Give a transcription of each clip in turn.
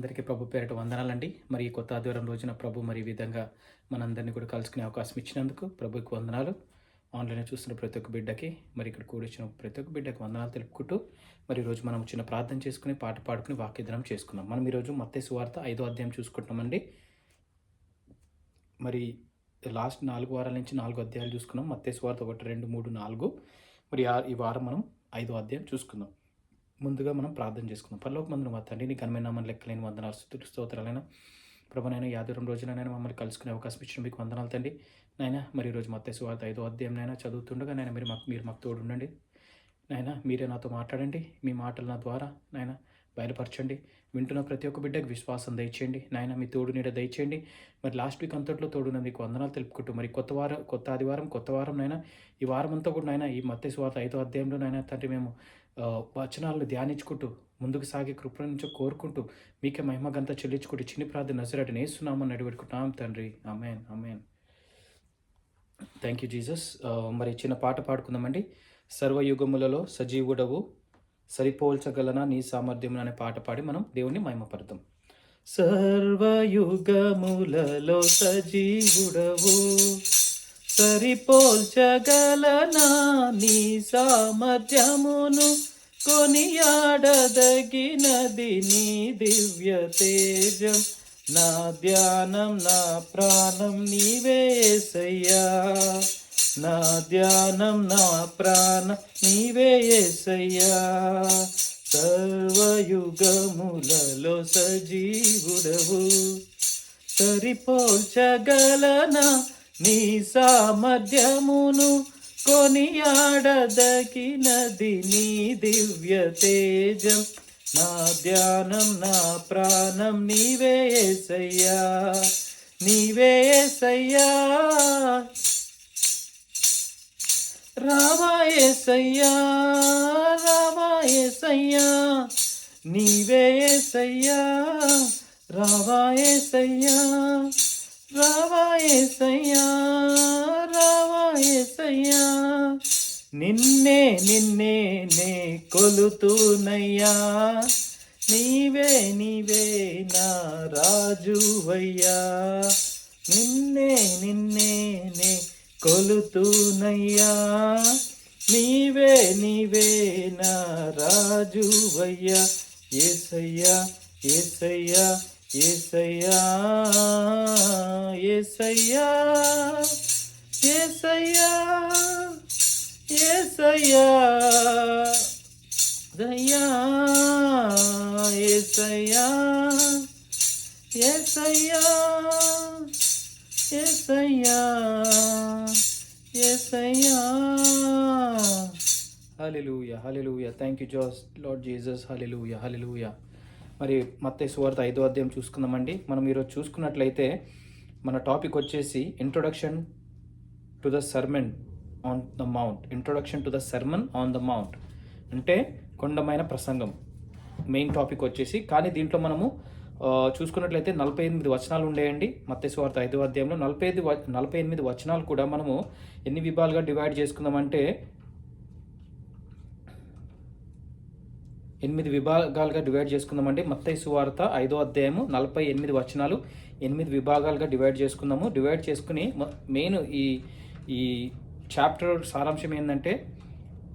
అందరికీ ప్రభు పేరిట వందనాలండి. మరి ఈ కొత్త ఆదివారం రోజున ప్రభు మరి ఈ విధంగా మనందరినీ కూడా కలుసుకునే అవకాశం ఇచ్చినందుకు ప్రభుకి వందనాలు. ఆన్‌లైన్‌లో చూస్తున్న ప్రతి ఒక్క బిడ్డకి, మరి ఇక్కడ కూడొచ్చిన ప్రతి ఒక్క బిడ్డకి వందనాలు తెలుపుకుంటూ, మరి ఈరోజు మనం చిన్న ప్రార్థన చేసుకుని, పాట పాడుకుని వాక్యధ్యానం చేసుకుందాం. మనం ఈరోజు మత్తయి సువార్త 5వ అధ్యాయం చూసుకుంటున్నామండి. మరి లాస్ట్ 4 వారాల నుంచి 4 అధ్యాయాలు చూసుకున్నాం. మత్తయి సువార్త 1, 2, 3, 4. మరి ఈ వారం మనం 5వ అధ్యాయం చూసుకుందాం. ముందుగా మనం ప్రార్థన చేసుకుందాం. పరలోకమందున మా తండ్రి, నీ ఘనమైన నామమునకు లెక్కలేని వందనాలు, స్తుతులు, స్తోత్రాలైనా ప్రభువైనా ఈ ఆదివారం రోజునైనా మమ్మల్ని కలుసుకునే అవకాశం ఇచ్చిన మీకు వందనాలు తండ్రి. నాయనా మరి ఈరోజు మత్తయి సువార్త 5వ అధ్యాయం చదువుతుండగా నాయన మీరు మాకు తోడు ఉండండి. నాయన మీరే నాతో మాట్లాడండి. మీ మాటలు నా ద్వారా నాయన బయలుపరచండి. వింటున్న ప్రతి ఒక్క బిడ్డకు విశ్వాసం దయచేయండి. నాయన మీ తోడు నీడ దయచేయండి. మరి లాస్ట్ వీక్ అంతట్లో తోడున మీకు వందనాలు తెలుపుకుంటూ, మరి కొత్త ఆదివారం కొత్త వారం నాయన ఈ వారం అంతా కూడా నాయన ఈ మత్తయి సువార్త 5వ అధ్యాయంలో నాయన తండ్రి మేము వచనాలను ధ్యానించుకుంటూ ముందుకు సాగే కృప నుంచి కోరుకుంటూ మీకే మహిమగంతా చెల్లించుకుంటూ చిన్ని ప్రార్థన నజరేయుడైన యేసునామమున నడిపెట్టుకుంటున్నాం తండ్రి. ఆమేన్, ఆమేన్. Thank you Jesus. మరి చిన్న పాట పాడుకుందామండి. సర్వయుగములలో సజీవుడవు, సరిపోల్చగలనా నీ సామర్థ్యం అనే పాట పాడి మనం దేవుణ్ణి మహిమపడతాం. సర్వయుగములలో సజీవుడవు, సరిపోల్చగలనా నీ సామర్థ్యమును, కొనియాడదగినది నీ దివ్య తేజం. నా ధ్యానం నా ప్రాణం నీవే యేసయ్యా, నా ధ్యానం నా ప్రాణం నీవే యేసయ్యా. సర్వయుగములలో సజీవుడవు, సరిపోల్చగలనా నీ సామర్థ్యమును, కొనియాడదగినది నీ దివ్య తేజం. నా ధ్యానం నా ప్రాణం నీవే యేసయ్యా, నీవే యేసయ్యా. రావా యేసయ్యా, రావా యేసయ్యా, నీవే యేసయ్యా. రావా యేసయ్యా, రావా యేసయ్యా, రావా యేసయ్యా. నిన్నే నిన్నే నే కొలుతూనయ్యా, నీవే నీవే నా రాజువయ్యా. నిన్నే నిన్నే నే కొలుతూనయ్యా, నీవే నీవే నా రాజువయ్యా. యేసయ్యా యేసయ్యా యేసయ్యా యేసయ్యా యేసయ్యా యేసయ్యా దయ్యా యేసయ్యా యేసయ్యా యేసయ్యా యేసయ్యా. హల్లెలూయా, హల్లెలూయా. Thank you Lord Jesus. హల్లెలూయా, హల్లెలూయా. మరి మత్తయి సువార్త 5వ అధ్యాయం చూసుకుందామండి. మనం ఈరోజు చూసుకున్నట్లయితే మన టాపిక్ వచ్చేసి introduction to the sermon on the mount. Introduction to the sermon on the mount అంటే కొండమైన ప్రసంగం మెయిన్ టాపిక్ వచ్చేసి. కానీ దీంట్లో మనము చూసుకున్నట్లయితే 48 వచనాలు ఉండేయండి. మత్తయి సువార్త 5వ అధ్యాయంలో 48 వచనాలు కూడా మనము ఎన్ని విభాగాలుగా డివైడ్ చేసుకుందామంటే 8 విభాగాలుగా డివైడ్ చేసుకుందామండి. మత్తయి సువార్త 5వ అధ్యాయము 48 వచనాలు 8 విభాగాలుగా డివైడ్ చేసుకుందాము. డివైడ్ చేసుకుని మెయిన్ ఈ చాప్టర్ సారాంశం ఏంటంటే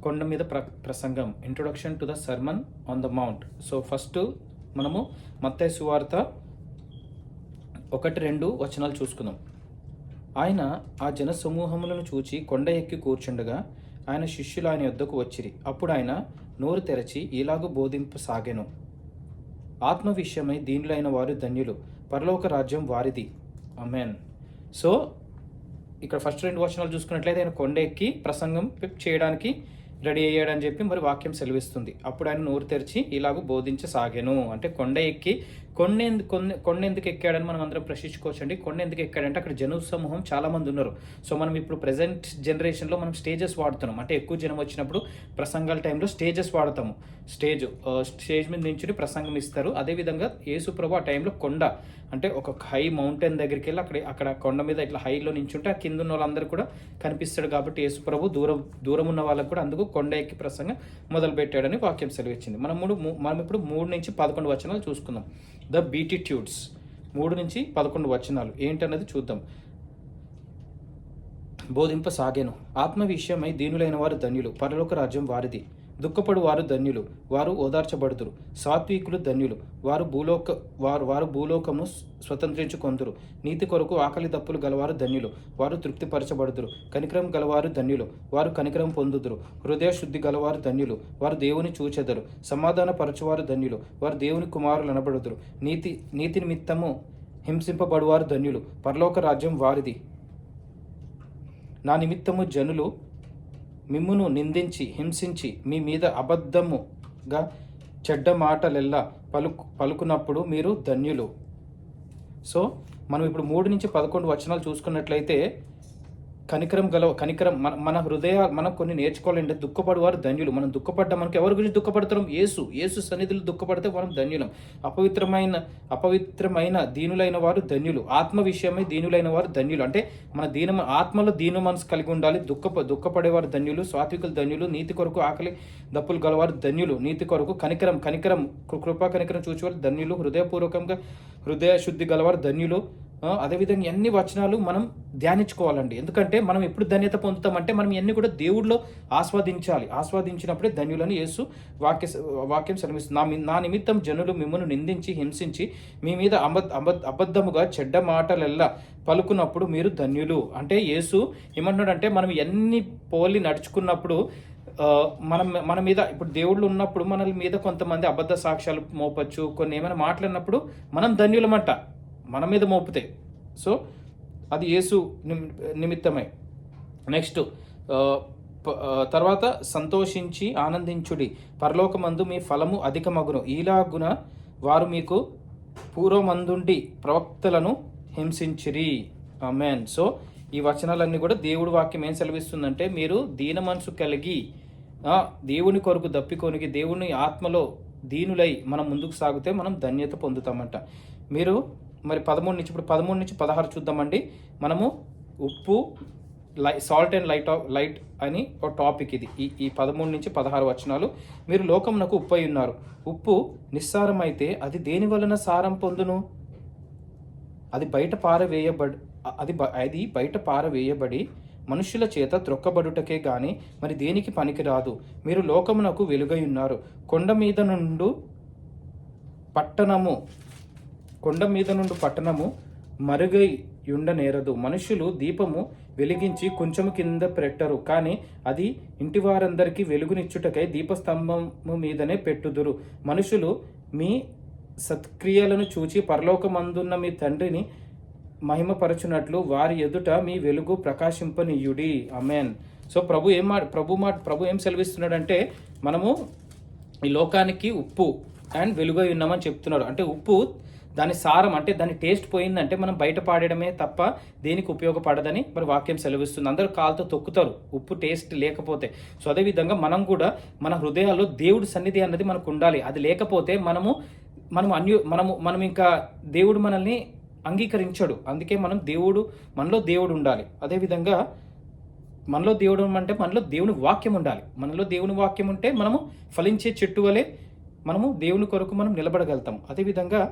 కొండ మీద ప్రసంగం, introduction to the sermon on the mount. So first మనము మత్తయి సువార్త 1-2 వచనాలు చూసుకుందాం. ఆయన ఆ జన సమూహములను చూచి కొండ ఎక్కి కూర్చుండగా ఆయన శిష్యులు ఆయన యొద్దకు వచ్చిరి. అప్పుడు ఆయన నోరు తెరచి ఇలాగు బోధింపసాగెను. ఆత్మ విషయమై దీనులైన వారు ధన్యులు, పరలోక రాజ్యం వారిది. ఆమేన్. సో ఇక్కడ ఫస్ట్ 2 వచనాలు చూసుకున్నట్లయితే ఆయన కొండ ఎక్కి ప్రసంగం చేయడానికి రెడీ అయ్యాడని చెప్పి మరి వాక్యం సెలవిస్తుంది. అప్పుడు ఆయన నోరు తెరిచి ఇలాగూ బోధించసాగాను అంటే కొండ ఎక్కి కొండ ఎందుకు ఎక్కాడని మనం అందరం ప్రశ్నించుకోవచ్చు అండి. కొండ ఎందుకు ఎక్కాడంటే అక్కడ జన సమూహం చాలామంది ఉన్నారు. సో మనం ఇప్పుడు ప్రజెంట్ జనరేషన్లో మనం స్టేజెస్ వాడుతున్నాం. అంటే ఎక్కువ జనం వచ్చినప్పుడు ప్రసంగాల టైంలో స్టేజెస్ వాడతాము. స్టేజ్ మీద నుంచి ప్రసంగం ఇస్తారు. అదేవిధంగా యేసు ప్రభు ఆ టైంలో కొండ అంటే ఒక హై మౌంటైన్ దగ్గరికి వెళ్ళి అక్కడ కొండ మీద ఇట్లా హైలో నించుంటే ఆ కింద ఉన్న వాళ్ళందరూ కూడా కనిపిస్తాడు. కాబట్టి యేసు ప్రభు దూరం ఉన్న వాళ్ళకు కూడా అందుకు కొండ ఎక్కి ప్రసంగం మొదలు పెట్టాడని వాక్యం సెలవిచ్చింది. మనం ఇప్పుడు 3 నుంచి 11 వచనాలు చూసుకుందాం. ద బీటిట్యూడ్స్. 3-11 వచనాలు ఏంటన్నది చూద్దాం. బోధింపసాగెను. ఆత్మ విషయమై దీనులైన వారు ధన్యులు, పరలోక రాజ్యం వారిది. దుఃఖపడు వారు ధన్యులు, వారు ఓదార్చబడుదురు. సాత్వికులు ధన్యులు, వారు భూలోకము స్వతంత్రించుకొందురు. నీతి కొరకు ఆకలి దప్పులు గలవారు ధన్యులు, వారు తృప్తిపరచబడుదురు. కనికరం గలవారు ధన్యులు, వారు కనికరం పొందుదురు. హృదయ శుద్ధి గలవారు ధన్యులు, వారు దేవుని చూచెదరు. సమాధాన పరచువారు ధన్యులు, వారు దేవుని కుమారులు అనబడుదురు. నీతి నిమిత్తము హింసింపబడువారు ధన్యులు, పరలోక రాజ్యం వారిది. నా నిమిత్తము జనులు మిమ్మును నిందించి హింసించి మీ మీద అబద్ధముగా చెడ్డ మాటలెల్లా పలుకున్నప్పుడు మీరు ధన్యులు. సో మనం ఇప్పుడు 3-11 వచనాలు చూసుకున్నట్లయితే కనికరం మన హృదయ మనం కొన్ని నేర్చుకోవాలంటే దుఃఖపడువారు ధన్యులు. మనం దుఃఖపడ్డా మనకి ఎవరి గురించి దుఃఖపడతాం? యేసు సన్నిధిలో దుఃఖపడితే మనం ధన్యులం. అపవిత్రమైన దీనులైన వారు ధన్యులు, ఆత్మ విషయమై దీనులైన వారు ధన్యులు. అంటే మన ఆత్మలో దీన మనసు కలిగి ఉండాలి. దుఃఖపడేవారు ధన్యులు, సాత్వికులు ధన్యులు, నీతి కొరకు ఆకలి దప్పులు గలవారు ధన్యులు. నీతి కొరకు కనికరం కృపా కనికరం చూచేవారు ధన్యులు. హృదయపూర్వకంగా హృదయ శుద్ధి గలవారు ధన్యులు. అదేవిధంగా అన్ని వచనాలు మనం ధ్యానించుకోవాలండి. ఎందుకంటే మనం ఎప్పుడు ధన్యత పొందుతామంటే మనం ఇవన్నీ కూడా దేవుడిలో ఆస్వాదించినప్పుడే ధన్యులని యేసు వాక్యం సెలవిస్తుంది. నా నిమిత్తం జనులు మిమ్మల్ని నిందించి హింసించి మీ మీద అబద్ధముగా చెడ్డ మాటలెల్లా పలుకున్నప్పుడు మీరు ధన్యులు. అంటే యేసు ఏమంటున్నాడంటే మనం ఎన్ని పోలి నడుచుకున్నప్పుడు మన మీద ఇప్పుడు దేవుళ్ళు ఉన్నప్పుడు మన మీద కొంతమంది అబద్ధ సాక్ష్యాలు మోపచ్చు, కొన్ని ఏమైనా మాట్లాడినప్పుడు మనం ధన్యులమంట మన మీద మోపుతే. సో అది యేసు నిమిత్తమై. నెక్స్ట్ తర్వాత సంతోషించి ఆనందించుడి, పరలోకమందు మీ ఫలము అధికమగును. ఈలాగున వారు మీకు పూర్వమందుండి ప్రవక్తలను హింసించిరి. ఆమేన్. సో ఈ వచనాలన్నీ కూడా దేవుడి వాక్యం ఏం సెలవిస్తుందంటే మీరు దీన మనసు కలిగి దేవుని కొరకు దప్పికొనికి దేవుని ఆత్మలో దీనులై మనం ముందుకు సాగితే మనం ధన్యత పొందుతామంట. మీరు మరి 13-16 చూద్దామండి. మనము ఉప్పు, సాల్ట్ అండ్ లైట్ అని ఒక టాపిక్ ఇది. ఈ 13-16 వచనాలు. మీరు లోకమునకు ఉప్పు అయి ఉన్నారు. ఉప్పు నిస్సారమైతే అది దేని వలన సారం పొందును? అది బయట పారవేయబడి మనుష్యుల చేత త్రొక్కబడుటకే గాని మరి దేనికి పనికిరాదు. మీరు లోకమునకు వెలుగై ఉన్నారు. కొండ మీద నుండి పట్టణము మరుగై ఉండనేరదు. మనుషులు దీపము వెలిగించి కొంచెము కింద పెట్టరు, కానీ అది ఇంటి వారందరికీ వెలుగునిచ్చుటకై దీపస్తంభము మీదనే పెట్టుదురు. మనుషులు మీ సత్క్రియలను చూచి పరలోకమందున్న మీ తండ్రిని మహిమపరచునట్లు వారి ఎదుట మీ వెలుగు ప్రకాశింపనీయుడి. ఆమేన్. సో ప్రభు ఏం సెలవిస్తున్నాడంటే మనము ఈ లోకానికి ఉప్పు అండ్ వెలుగై ఉన్నామని చెప్తున్నాడు. అంటే ఉప్పు దాని సారం అంటే దాని టేస్ట్ పోయిందంటే మనం బయట పాడడమే తప్ప దేనికి ఉపయోగపడదని మరి వాక్యం సెలవిస్తుంది. అందరూ కాలుతో తొక్కుతారు ఉప్పు టేస్ట్ లేకపోతే. సో అదేవిధంగా మనం కూడా మన హృదయాల్లో దేవుడి సన్నిధి అన్నది మనకు ఉండాలి. అది లేకపోతే మనం ఇంకా దేవుడు మనల్ని అంగీకరించడు. అందుకే మనలో దేవుడు ఉండాలి. అదేవిధంగా మనలో దేవుడు అంటే మనలో దేవుని వాక్యం ఉండాలి. మనలో దేవుని వాక్యం ఉంటే మనము ఫలించే చెట్టు వలె మనము దేవుని కొరకు మనం నిలబడగలుగుతాం. అదేవిధంగా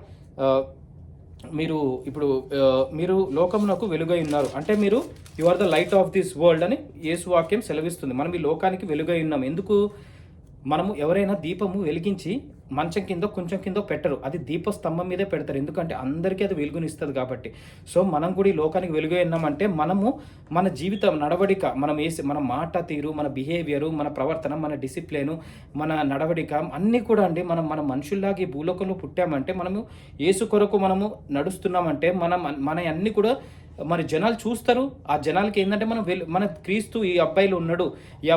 మీరు లోకమునకు వెలుగై ఉన్నారు అంటే మీరు you are the light of this world అని యేసు వాక్యం సెలవిస్తుంది. మనం ఈ లోకానికి వెలుగై ఉన్నాం. ఎందుకు? మనము ఎవరైనా దీపము వెలిగించి మంచం కింద కొంచెం కింద పెట్టరు, అది దీపస్తంభం మీదే పెడతారు. ఎందుకంటే అందరికీ అది వెలుగునిస్తుంది కాబట్టి. సో మనం కూడా ఈ లోకానికి వెలుగు ఉన్నామంటే మనము మన జీవితం నడవడిక, మన మాట తీరు, మన బిహేవియరు, మన ప్రవర్తన, మన డిసిప్లిను, మన నడవడిక అన్నీ కూడా అండి మన మనుషుల్లాగా ఈ భూలోకంలో పుట్టామంటే మనము యేసు కొరకు మనము నడుస్తున్నామంటే మన అన్నీ కూడా మరి జనాలు చూస్తారు. ఆ జనాలకి ఏంటంటే మన క్రీస్తు ఈ అబ్బాయిలో ఉన్నాడు, ఈ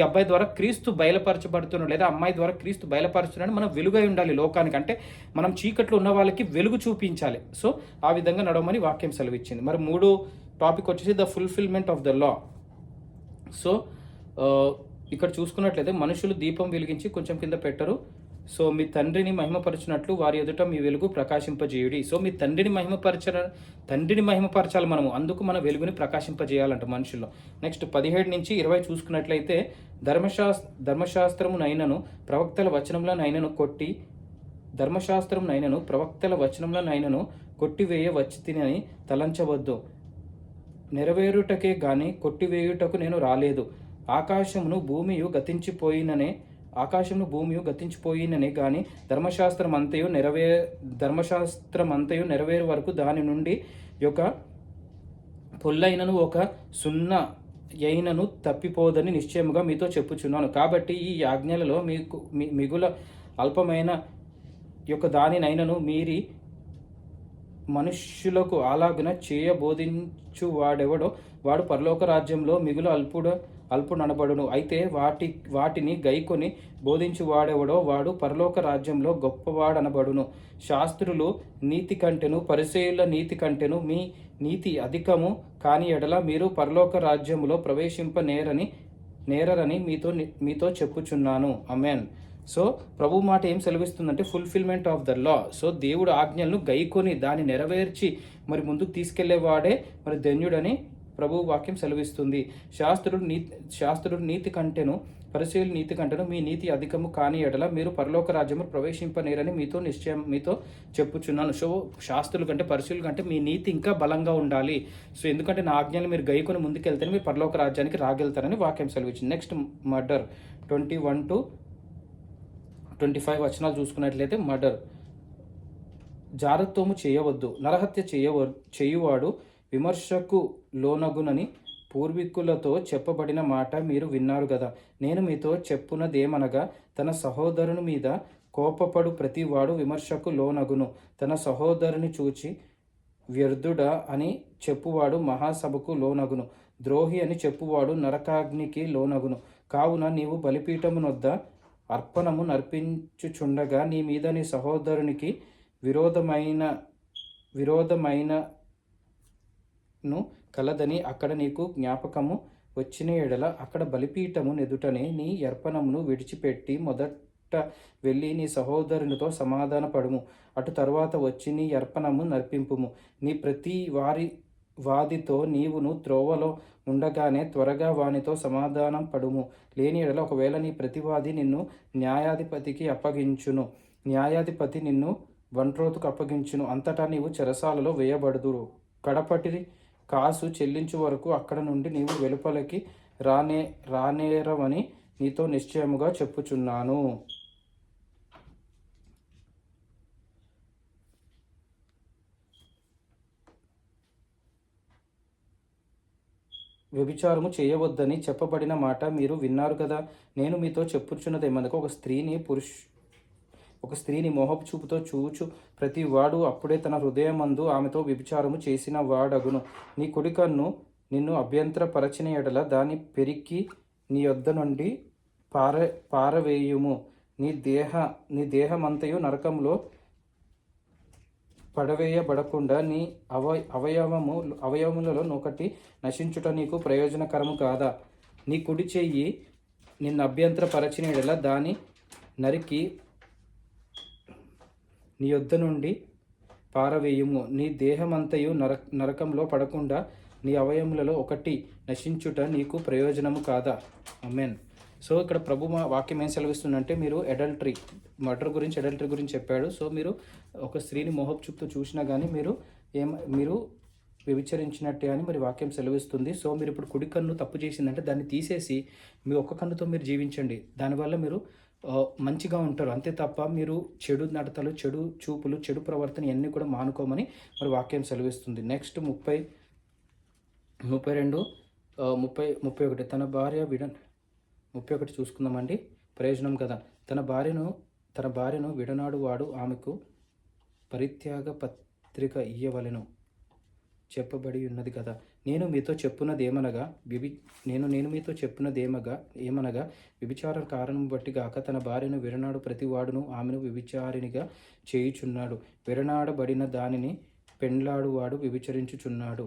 అబ్బాయి ద్వారా క్రీస్తు బయలుపరచబడుతున్నాడు, లేదా అమ్మాయి ద్వారా క్రీస్తు బయలుపరుస్తున్నాడు. మనం వెలుగై ఉండాలి లోకానికి. అంటే మనం చీకట్లో ఉన్న వాళ్ళకి వెలుగు చూపించాలి. సో ఆ విధంగా నడవమని వాక్యం సెలవిచ్చింది. మరి 3వ టాపిక్ వచ్చేసి the fulfilment of the law. So ఇక్కడ చూసుకున్నట్లయితే మనుషులు దీపం వెలిగించి కొంచెం కింద పెట్టరు. సో మీ తండ్రిని మహిమపరచినట్లు వారి ఎదుట మీ వెలుగు ప్రకాశింపజేయుడి. సో మీ తండ్రిని మహిమపరచాలి మనము. అందుకు మన వెలుగుని ప్రకాశింపజేయాలంట మనుషుల్లో. నెక్స్ట్ 17-20 చూసుకున్నట్లయితే ధర్మశాస్త్రమునైనను ప్రవక్తల వచనములనైనను కొట్టి ధర్మశాస్త్రం నైనను ప్రవక్తల వచనంలో నైనను కొట్టివేయ వచ్చి తినని తలంచవద్దు. నెరవేరుటకే గాని కొట్టివేయుటకు నేను రాలేదు. ఆకాశమును భూమియు గతించిపోయిననే ఆకాశమును భూమియు గతించిపోయిననే గాని ధర్మశాస్త్రమంతయు నెరవేరు వరకు దాని నుండి ఒక పొల్లైనను ఒక సున్న అయినను తప్పిపోదని నిశ్చయముగా మీతో చెప్పుచున్నాను. కాబట్టి ఈ ఆజ్ఞలలో మీకు మిగుల అల్పమైన యొక్క దానినైనను మీరి మనుష్యులకు అలాగున చేయబోధించువాడెవడో వాడు పరలోక రాజ్యంలో మిగులు అల్పుననబడును. అయితే వాటిని గైకొని బోధించువాడెవడో వాడు పరలోక రాజ్యంలో గొప్పవాడనబడును. శాస్త్రులు నీతి కంటెను పరిసయ్యుల నీతి కంటెను మీ నీతి అధికము కాని ఎడల మీరు పరలోక రాజ్యములో నేరరని మీతో చెప్పుచున్నాను. ఆమేన్. సో ప్రభు మాట ఏం సెలవిస్తుందంటే fulfilment of the law. So దేవుడు ఆజ్ఞలను గైకొని దాన్ని నెరవేర్చి మరి ముందుకు తీసుకెళ్లేవాడే మరి ధన్యుడని ప్రభు వాక్యం సెలవిస్తుంది. శాస్త్రుడు నీతి కంటెను పరిశీలి నీతి కంటెను మీ నీతి అధికము కాని ఎడల మీరు పరలోక రాజ్యము ప్రవేశింపనేరని మీతో చెప్పుచున్నాను. సో శాస్త్రుల కంటే పరిశీలు కంటే మీ నీతి ఇంకా బలంగా ఉండాలి. సో ఎందుకంటే నా ఆజ్ఞలు మీరు గైకొని ముందుకెళ్తేనే మీరు పరలోక రాజ్యానికి రాగెళ్తారని వాక్యం సెలవిచ్చింది. నెక్స్ట్ మర్డర్ 21 to 25 వచనాలు చూసుకున్నట్లయితే మర్డర్. జారత్వము చేయవద్దు. నరహత్య చేయువాడు విమర్శకు లోనగునని పూర్వీకులతో చెప్పబడిన మాట మీరు విన్నారు కదా. నేను మీతో చెప్పునదేమనగా తన సహోదరుని మీద కోపపడు ప్రతివాడు విమర్శకు లోనగును. తన సహోదరుని చూచి వ్యర్థుడా అని చెప్పువాడు మహాసభకు లోనగును. ద్రోహి అని చెప్పువాడు నరకాగ్నికి లోనగును. కావున నీవు బలిపీఠమునొద్ద అర్పణము నర్పించుచుండగా నీ మీద నీ సహోదరునికి విరోధమైనను కలదని అక్కడ నీకు జ్ఞాపకము వచ్చిన ఎడల అక్కడ బలిపీఠము నెదుటనే నీ అర్పణమును విడిచిపెట్టి మొదట వెళ్ళి నీ సహోదరునితో సమాధానపడుము. అటు తరువాత వచ్చి నీ అర్పణము నర్పింపుము. నీ ప్రతి వాదితో నీవును త్రోవలో ఉండగానే త్వరగా వానితో సమాధానం పడుము. లేని ఎడల ఒకవేళ నీ ప్రతివాది నిన్ను న్యాయాధిపతికి అప్పగించును. న్యాయాధిపతి నిన్ను బంట్రోతుకు అప్పగించును. అంతటా నీవు చెరసాలలో వేయబడుదురు. కడపటి కాసు చెల్లించు వరకు అక్కడ నుండి నీవు వెలుపలికి రానేరవని నీతో నిశ్చయముగా చెప్పుచున్నాను. వ్యభిచారము చేయవద్దని చెప్పబడిన మాట మీరు విన్నారు కదా. నేను మీతో చెప్పుచున్నదేమనగా ఒక స్త్రీని మోహపు చూపుతో చూచు ప్రతి వాడు అప్పుడే తన హృదయమందు ఆమెతో వ్యభిచారము చేసిన వాడగును. నీ కుడి కన్ను నిన్ను అభ్యంతరపరచిన ఎడల దాన్ని పెరికి నీ యొద్ద నుండి పారవేయుము. నీ దేహమంతయు నరకంలో పడవేయబడకుండా నీ అవయవములలో ఒకటి నశించుట నీకు ప్రయోజనకరము కాదా. నీ కుడి చెయ్యి నిన్ను అభ్యంతరపరచిన ఎడల దాన్ని నరికి నీ యొద్ద నుండి పారవేయుము. నీ దేహమంతయు నరకంలో పడకుండా నీ అవయములలో ఒకటి నశించుట నీకు ప్రయోజనము కాదా. ఆమేన్. సో ఇక్కడ ప్రభు మా వాక్యం ఏం సెలవిస్తుందంటే మీరు మర్డర్ గురించి చెప్పాడు. సో మీరు ఒక స్త్రీని మోహపు చూపుతో చూసినా కానీ మీరు వ్యభిచరించినట్టే అని మరి వాక్యం సెలవిస్తుంది. సో మీరు ఇప్పుడు కుడి కన్ను తప్పు చేసిందంటే దాన్ని తీసేసి మీ ఒక్క కన్నుతో మీరు జీవించండి. దానివల్ల మీరు మంచిగా ఉంటారు. అంతే తప్ప మీరు చెడు నడతలు, చెడు చూపులు, చెడు ప్రవర్తన ఇవన్నీ కూడా మానుకోమని మరి వాక్యం సెలవిస్తుంది. నెక్స్ట్ 32 31 తన భార్య 31 చూసుకుందామండి. ప్రయోజనం కదా. తన భార్యను విడనాడు వాడు ఆమెకు పరిత్యాగ పత్రిక ఇయ్యవలెను చెప్పబడి ఉన్నది కదా. నేను మీతో చెప్పున్నదేమనగా వ్యభిచార కారణం బట్టి గాక తన భార్యను విడనాడు ప్రతి వాడును ఆమెను వ్యభిచారినిగా చేయుచున్నాడు. విడనాడబడిన దానిని పెండ్లాడువాడు వ్యభిచరించుచున్నాడు.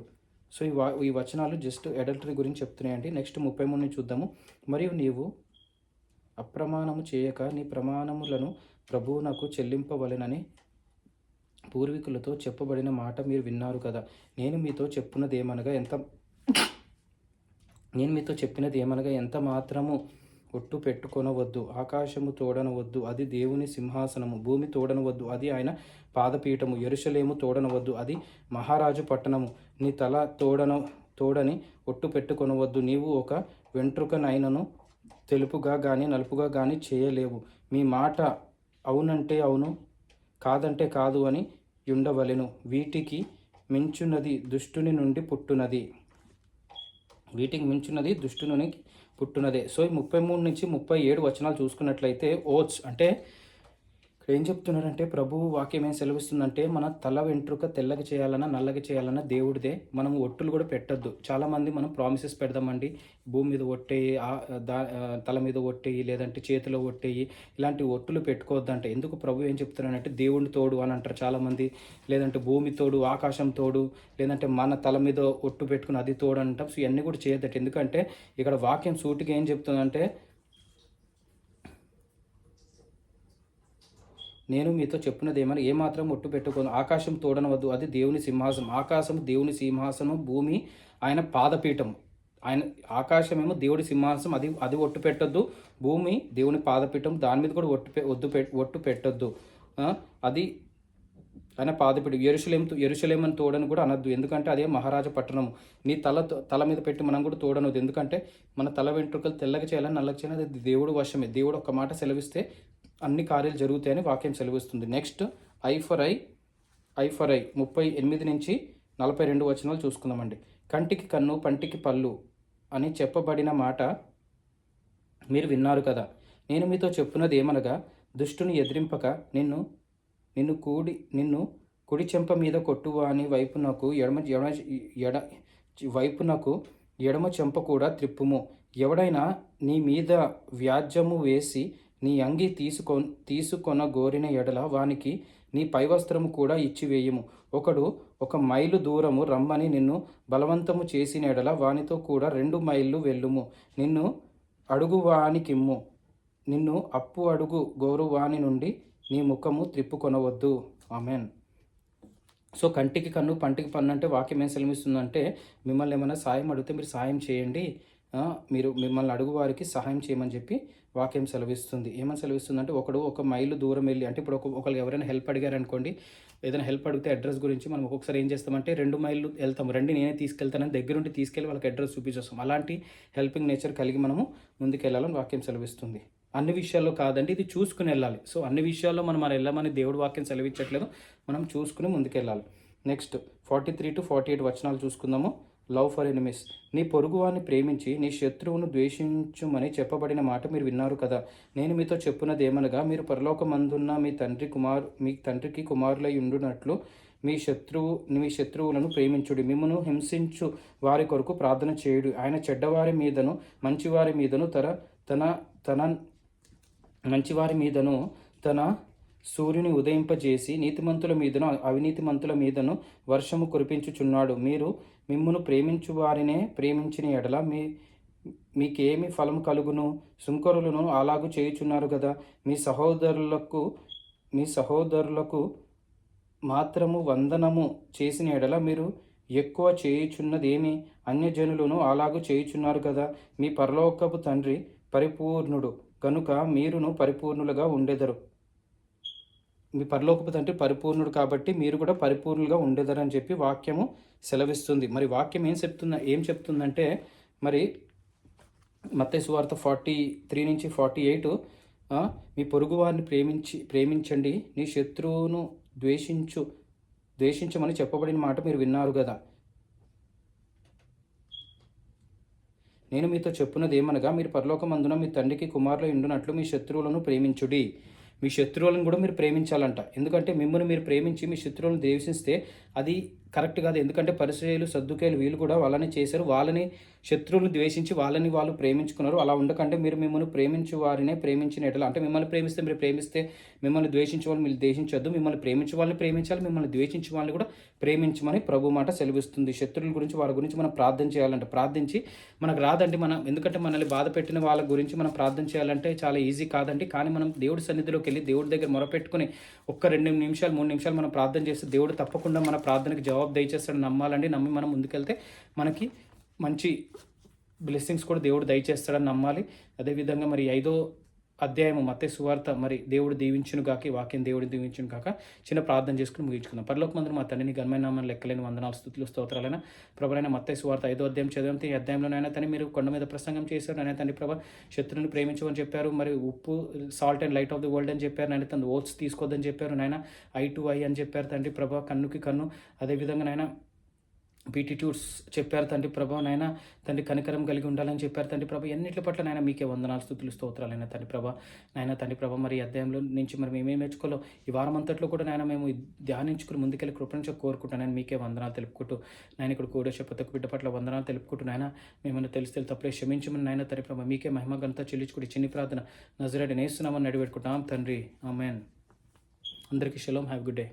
సో ఈ వచనాలు జస్ట్ అడల్టరీ గురించి చెప్తున్నాయండి. నెక్స్ట్ 33 చూద్దాము. మరియు నీవు అప్రమాణము చేయక నీ ప్రమాణములను ప్రభువునకు చెల్లింపవలెనని పూర్వీకులతో చెప్పబడిన మాట మీరు విన్నారు కదా. నేను మీతో చెప్పినదేమనగా ఎంత మాత్రము ఒట్టు పెట్టుకొనవద్దు. ఆకాశము తోడనవద్దు, అది దేవుని సింహాసనము. భూమి తోడనవద్దు, అది ఆయన పాదపీఠము. యెరూషలేము తోడనవద్దు, అది మహారాజు పట్టణము. నీ తల తోడని ఒట్టు పెట్టుకొనవద్దు. నీవు ఒక వెంట్రుకనైనను తెలుపుగా గాని నలుపుగా గాని చేయలేవు. మీ మాట అవునంటే అవును, కాదంటే కాదు అని యుండవలెను. వీటికి మించున్నది దుష్టుని నుండి పుట్టునది. వీటికి మించున్నది దుష్టుని పుట్టునదే. సో ఈ 33 నుంచి 37 వచనాలు చూసుకున్నట్లయితే ఓట్స్ అంటే ఇక్కడ ఏం చెప్తున్నారంటే ప్రభువు వాక్యం ఏం సెలవిస్తుందంటే మన తల వెంట్రుక తెల్లగా చేయాలన్నా నల్లగా చేయాలన్నా దేవుడిదే. మనం ఒట్టులు కూడా పెట్టద్దు. చాలామంది మనం ప్రామిసెస్ పెడదామండి, భూమి మీద ఒట్టేయి, తల మీద ఒట్టేయి, లేదంటే చేతిలో ఒట్టేయి, ఇలాంటి ఒట్టులు పెట్టుకోవద్దంటే. ఎందుకు ప్రభు ఏం చెప్తున్నానంటే దేవుని తోడు అని అంటారు చాలామంది, లేదంటే భూమి తోడు, ఆకాశం తోడు, లేదంటే మన తల మీద ఒట్టు పెట్టుకుని అది తోడు అంటాం. సో ఇవన్నీ కూడా చేయొద్దట. ఎందుకంటే ఇక్కడ వాక్యం సూటిగా ఏం చెప్తుందంటే నేను మీతో చెప్పినది ఏమని, ఏమాత్రం ఒట్టు పెట్టుకోను. ఆకాశం తోడనవద్దు, అది దేవుని సింహాసనం. ఆకాశం దేవుని సింహాసనం, భూమి ఆయన పాదపీఠం. ఆయన ఆకాశమేమో దేవుడి సింహాసనం, అది ఒట్టు పెట్టొద్దు. భూమి దేవుని పాదపీఠం, దాని మీద కూడా ఒట్టు పెట్టొద్దు. అది ఆయన పాదపీఠం. యెరూషలేమని తోడని కూడా అనొద్దు, ఎందుకంటే అదే మహారాజా పట్టణము. నీ తల మీద పెట్టి మనం కూడా తోడనొద్దు, ఎందుకంటే మన తల వెంట్రుకలు తెల్లగా చేయాలని నల్లగా చేయాలని అది దేవుడు వశమే. దేవుడు ఒక్క మాట సెలవిస్తే అన్ని కార్యాలు జరుగుతాయని వాక్యం సెలవిస్తుంది. నెక్స్ట్ ఐ ఫర్ ఐ 38 నుంచి 42 వచనాలు చూసుకుందామండి. కంటికి కన్ను పంటికి పళ్ళు అని చెప్పబడిన మాట మీరు విన్నారు కదా. నేను మీతో చెప్పున్నది ఏమనగా, దుష్టుని ఎదిరింపక నిన్ను కుడి చెంప మీద కొట్టువాని వైపునకు ఎడమ చెంప కూడా త్రిప్పుము. ఎవడైనా నీ మీద వ్యాజ్యము వేసి నీ అంగి తీసుకొన గోరిన ఎడల వానికి నీ పైవస్త్రము కూడా ఇచ్చివేయము. ఒకడు 1 మైలు దూరము రమ్మని నిన్ను బలవంతము చేసిన ఎడల వానితో కూడా 2 మైళ్ళు వెళ్ళుము. నిన్ను అడుగువానికిమ్ము, నిన్ను అప్పు అడుగు గోరువాని నుండి నీ ముఖము త్రిప్పుకొనవద్దు. ఆమెన్. సో కంటికి కన్ను పంటికి పన్ను అంటే వాక్యం ఏం సెలవిస్తుందంటే, మిమ్మల్ని ఏమైనా సాయం అడిగితే మీరు సాయం చేయండి, మిమ్మల్ని అడుగు వారికి సహాయం చేయమని చెప్పి వాక్యం సెలవిస్తుంది. ఏమని సెలవిస్తుంది అంటే, ఒకడు 1 మైలు దూరం వెళ్ళి, అంటే ఇప్పుడు ఒకరికి ఎవరైనా హెల్ప్ అడిగారనుకోండి, ఏదైనా హెల్ప్ అడిగితే అడ్రస్ గురించి మనం ఒక్కొక్కసారి ఏం చేస్తామంటే 2 మైళ్ళు వెళ్తాము, రండి నేనే తీసుకెళ్తానని దగ్గరుండి తీసుకెళ్ళి వాళ్ళకి అడ్రస్ చూపించేస్తాం. అలాంటి హెల్పింగ్ నేచర్ కలిగి మనము ముందుకెళ్ళాలని వాక్యం సెలవిస్తుంది. అన్ని విషయాల్లో కాదండి, ఇది చూసుకుని వెళ్ళాలి. సో అన్ని విషయాల్లో మనం వెళ్ళమని దేవుడు వాక్యం సెలవిచ్చట్లేదు, మనం చూసుకుని ముందుకెళ్ళాలి. నెక్స్ట్ 43 to 48 వచనాలు చూసుకుందాము. Love for enemies. నీ పొరుగువాన్ని ప్రేమించి నీ శత్రువును ద్వేషించుమని చెప్పబడిన మాట మీరు విన్నారు కదా. నేను మీతో చెప్పున్నది ఏమనగా, మీరు పరలోకమందున్న మీ తండ్రికి కుమారులై ఉండునట్లు మీ శత్రువులను ప్రేమించుడి. మిమ్మను హింసించు వారి కొరకు ప్రార్థన చేయుడు. ఆయన చెడ్డవారి మీదను మంచివారి మీదను మంచివారి మీదను తన సూర్యుని ఉదయింపజేసి నీతిమంతుల మీదను అవినీతిమంతుల మీదను వర్షము కురిపించుచున్నాడు. మీరు మిమ్మును ప్రేమించు వారినే ప్రేమించిన ఎడల మీకేమి ఫలం కలుగును? సుంకరులను అలాగూ చేయుచున్నారు కదా. మీ సహోదరులకు మాత్రము వందనము చేసిన ఎడల మీరు ఎక్కువ చేయుచున్నదేమి? అన్యజనులను అలాగూ చేయుచున్నారు కదా. మీ పరలోకపు తండ్రి పరిపూర్ణుడు కనుక మీరును పరిపూర్ణులుగా ఉండెదరు. మీ పరలోకపు తండ్రి పరిపూర్ణుడు కాబట్టి మీరు కూడా పరిపూర్ణులుగా ఉండేదరని చెప్పి వాక్యము సెలవిస్తుంది. మరి వాక్యం ఏం చెప్తుందంటే, మరి మత్తయి సువార్త 43 నుంచి 48, మీ పొరుగువారిని ప్రేమించండి, నీ శత్రువును ద్వేషించమని చెప్పబడిన మాట మీరు విన్నారు కదా. నేను మీతో చెప్పున్నది ఏమనగా, మీరు పరలోకమందున మీ తండ్రికి కుమారులు ఉండునట్లు మీ శత్రువులను ప్రేమించుడి. మీ శత్రువులను కూడా మీరు ప్రేమించాలంట. ఎందుకంటే మిమ్మల్ని మీరు ప్రేమించి మీ శత్రువులను ద్వేషిస్తే అది కరెక్ట్ కాదు. ఎందుకంటే పరిసయ్యులు సద్దుకాయలు వీళ్ళు కూడా వాళ్ళని చేశారు, వాళ్ళని శత్రువులను ద్వేషించి వాళ్ళని వాళ్ళు ప్రేమించుకున్నారు. అలా ఉండకంటే మీరు మిమ్మల్ని ప్రేమించు వారినే ప్రేమించిన ఎడల, అంటే మిమ్మల్ని ప్రేమిస్తే మీరు ప్రేమిస్తే, మిమ్మల్ని ద్వేషించే వాళ్ళు మీరు ద్వేషించొద్దు. మిమ్మల్ని ప్రేమించే వాళ్ళని ప్రేమించాలి, మిమ్మల్ని ద్వేషించే వాళ్ళని కూడా ప్రేమించమని ప్రభు మాట సెలవిస్తుంది. శత్రువుల గురించి వారి గురించి మనం ప్రార్థన చేయాలంటే, ప్రార్థించి మనకు రాదండి ఎందుకంటే మనల్ని బాధ పెట్టిన వాళ్ళ గురించి మనం ప్రార్థన చేయాలంటే చాలా ఈజీ కాదండి. కానీ మనం దేవుడి సన్నిధిలోకి వెళ్ళి దేవుడి దగ్గర మొరపెట్టుకుని 1-2 నిమిషాలు 3 నిమిషాలు మనం ప్రార్థన చేస్తే దేవుడు తప్పకుండా మన ప్రార్థనకి జవాబు దయచేస్తాడు. నమ్మాలండి. నమ్మి మనం ముందుకెళ్తే మనకి మంచి బ్లెస్సింగ్స్ కూడా దేవుడు దయచేస్తాడని నమ్మాలి. అదేవిధంగా మరి 5వ అధ్యాయము మత్తయి సువార్త మరి దేవుడు దీవించును గాక, ఈ వాక్యం దేవుడు దీవించును గాక. చిన్న ప్రార్థన చేసుకుని ముగించుకుందాం. పరలోకమందున మా తండ్రి నీ ఘనమైన నామమున లెక్కలేని వందనాలు, స్తుతులు, స్తోత్రాలైనా ప్రభువైన మత్తయి సువార్త 5వ అధ్యాయం చదివితే ఈ అధ్యాయంలోనైనా తండ్రి మీరు కొండ మీద ప్రసంగం చేశారు. అయినా తండ్రి ప్రభా శత్రువుని ప్రేమించమని చెప్పారు. మరి ఉప్పు, salt and light of the world అని చెప్పారు. నాయన తండ్రి ఓట్స్ తీసుకోవద్దని చెప్పారు. నాయన ఐ టు ఐ అని చెప్పారు తండ్రి ప్రభా, కన్నుకి కన్ను. అదేవిధంగా నాయన బీటిట్యూడ్స్ చెప్పారు తండ్రి ప్రభా. నాయన తండ్రి కనికరం కలిగి ఉండాలని చెప్పారు తండ్రి ప్రభా. ఎన్నిటి పట్ల నాయన మీకే వందనాలు, స్తుతులు, స్తోత్రాలైన తండ్రి ప్రభా. నాయన తండ్రి ప్రభా మరి ఈ అధ్యాయంలో నుంచి మరి మేమేం నేర్చుకోలో ఈ వారం అంతట్లో కూడా నాయన మేము ధ్యానించుకుని ముందుకెళ్ళి కృపణించ కోరుకుంటాను. మీకే వందనాలు తెలుపుకుంటూ నాయన ఇక్కడ కూడేసే ప్రతి ఒక్క బిడ్డ పట్ల వందనాలు తెలుపుకుంటూ నాయన మేమన్నా తెలిసి తప్పులే క్షమించమని నాయన తండ్రి ప్రభా. మీకే మహిమ ఘనత చెల్లించుకుంటే చిన్ని ప్రార్థన నజరేయుడైన యేసు నామమున నడిపెట్టుకుంటాం తండ్రి. ఆమేన్. అందరికీ షలోమ్. Have good day.